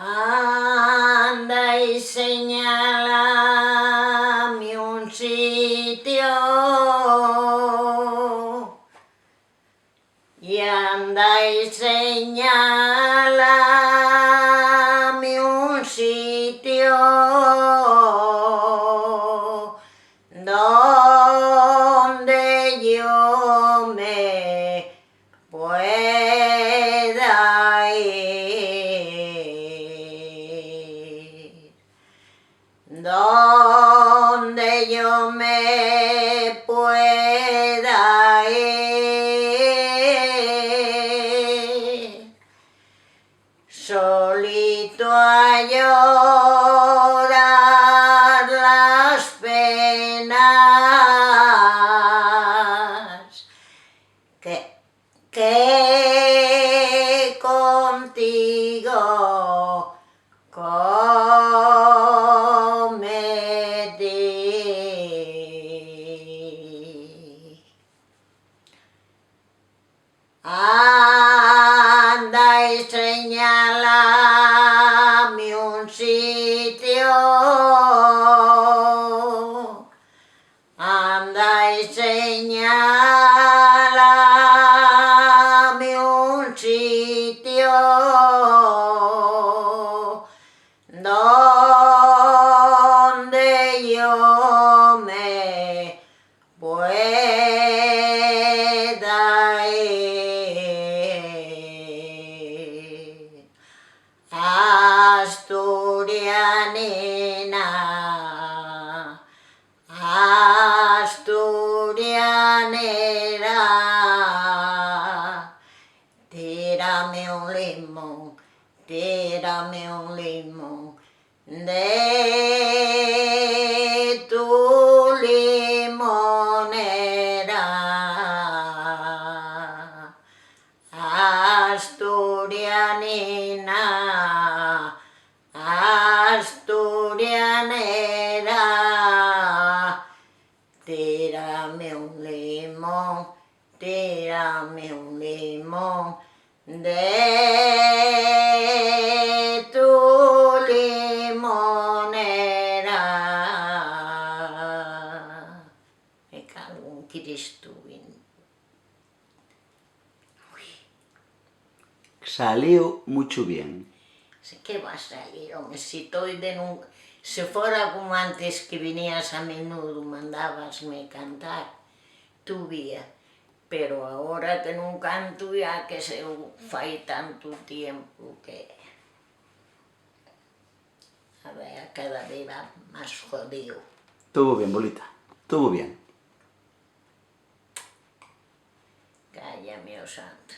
Anda y señálame un sitio, y anda y señálame un sitio donde yo me pueda ir, donde yo me pueda ir, solito a llorar las penas que contigo cometí. Anda y señálame un sitio, anda y señálame un sitio donde yo me pueda ir. Asturianina, asturianera, tírame un limón de tu limonera. Asturianina, asturianera, tírame un limón de tu limonera. Me cago en Cristo. Salió mucho bien. ¿Qué va a salir, hombre? Si estoy si fuera como antes que venías a menudo, mandabasme cantar, tú vía. Pero ahora que no canto ya que se fai tanto tiempo que a ver, cada vez va más jodido. Estuvo bien, bolita. Estuvo bien. Cállame, oh santo.